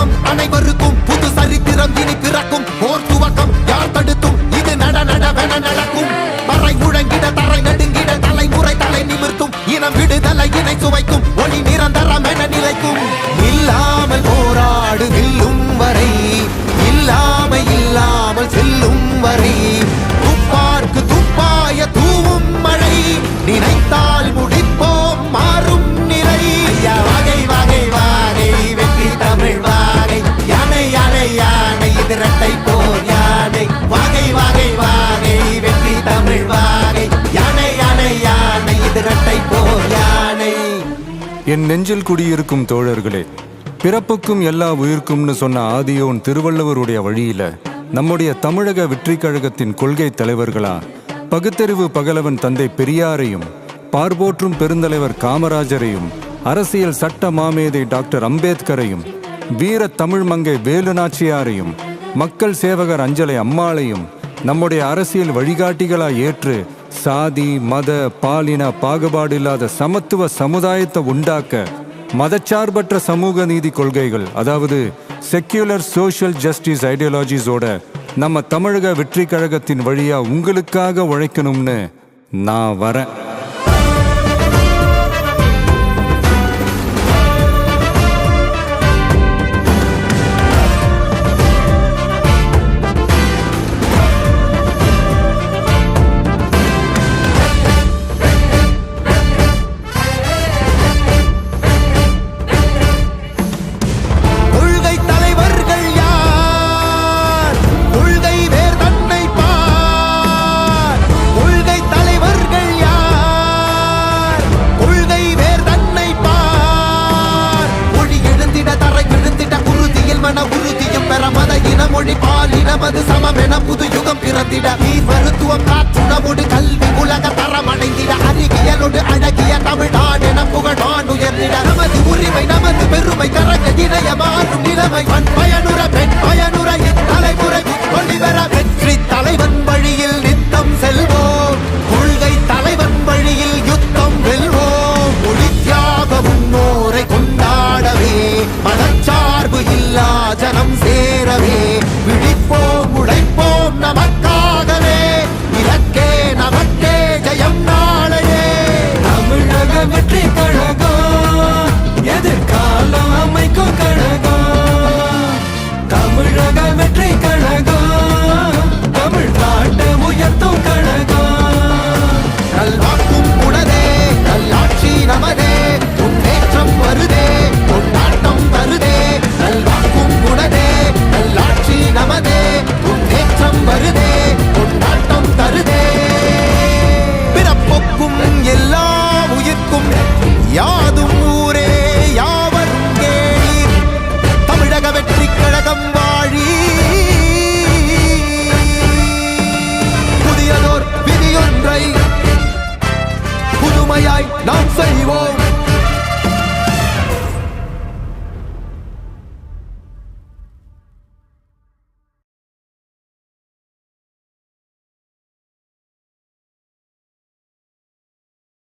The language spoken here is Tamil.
வணக்கம் அனைவருக்கும் புது சரித்திரம் இனி பிறக்கும் போர் துவக்கம் யார் தடுத்தும் இது நடவென நடக்கும் பறை முழங்கிட தரை நடுங்கிட தலைமுறை தலை நிமிர்த்தும் இனம் விடுதலை இணை சுவைக்கும் ஒளி நிரந்தரம் என நிலைக்கும் இல்லாமல் போராடு வெல்லும் வரை இல்லாமல் செல்லும் வரை துப்பார்க்கு துப்பாய தூவும் மழை நினைத்தால் முடிப்போம் மாறும் நிலை வகை வகை வாகை வெற்றி தமிழ் வாகை யானை யானை யானை இது இரட்டை போர் யானை வகை வகை வாகை வெற்றி தமிழ் வாகை யானை யானை யானை இது இரட்டை போர் யானை. என் நெஞ்சில் குடியிருக்கும் தோழர்களே, பிறப்புக்கும் எல்லா உயிர்க்கும்னு சொன்ன ஆதியோன் திருவள்ளுவருடைய வழியில நம்முடைய தமிழக வெற்றி கழகத்தின் கொள்கை தலைவர்களா பகுத்தறிவு பகலவன் தந்தை பெரியாரையும் பார்போற்றும் பெருந்தலைவர் காமராஜரையும் அரசியல் சட்ட மாமேதை டாக்டர் அம்பேத்கரையும் வீர தமிழ் மங்கை வேலு நாச்சியாரையும் மக்கள் சேவகர் அஞ்சலை அம்மாளையும் நம்முடைய அரசியல் வழிகாட்டிகளா ஏற்று சாதி மத பாலின பாகுபாடு இல்லாத சமத்துவ சமுதாயத்தை உண்டாக்க மதச்சார்பற்ற சமூக நீதி கொள்கைகள், அதாவது செக்யூலர் சோஷியல் ஜஸ்டிஸ் ஐடியாலஜிஸோட நம்ம தமிழக வெற்றி கழகத்தின் வழியா உங்களுக்காக உழைக்கணும்னு நான் வரேன். மொழி பாலினமது சமமென புது யுகம் பிறந்திட நீர் மருத்துவம் காற்றுணவோடு கல்வி உலக தரம் அடைந்திட அறிவியலோடு அழகிய தமிழ்நாடு என புகழான் உயர்ந்திட நமது உரிமை நமது பெருமை கரங்க இணைய மாறும் நிலைமை பயனுற பெண் பயனுற இத்தலைமுறை கொள்ளிவர வெற்றி தலைவன் வழியில் நித்தம் செல்வோம் கொள்கை தலைவன் வழியில் யுத்தம் வெல்வோம் மொழி தியாக முன்னோரை கொண்டாடவே மதச்சார்பு இல்லா ஜனம் சேரவே விழிப்போம் உழைப்போம் நமக்காகவே இலக்கே நமக்கே ஜெயம் நாளையே. தமிழக வெற்றி கழகம் எதிர்காலம் அமைக்கும் கழகம். தமிழக வெற்றி கழகம் தமிழ்நாட்டை உயர்த்தும் கழகம். நல்வாக்கும் உடனே நல்லாட்சி நமதே முன்னேற்றம் வருதே கொண்டாட்டம் வருதே. நல்வாக்கும் உடனே நல்லாட்சி நமதே முன்னேற்றம் வருதே கொண்டாட்டம் தருதே. பிறப்புக்கும் எல்லா உயிர்க்கும் யாதும் ஊரே யாவரும் கேளீர் தமிழக வெற்றி கழகம் வாழி. புதியதோர் விதியொன்றை புதுமையாய் நாம் செய்வோம்.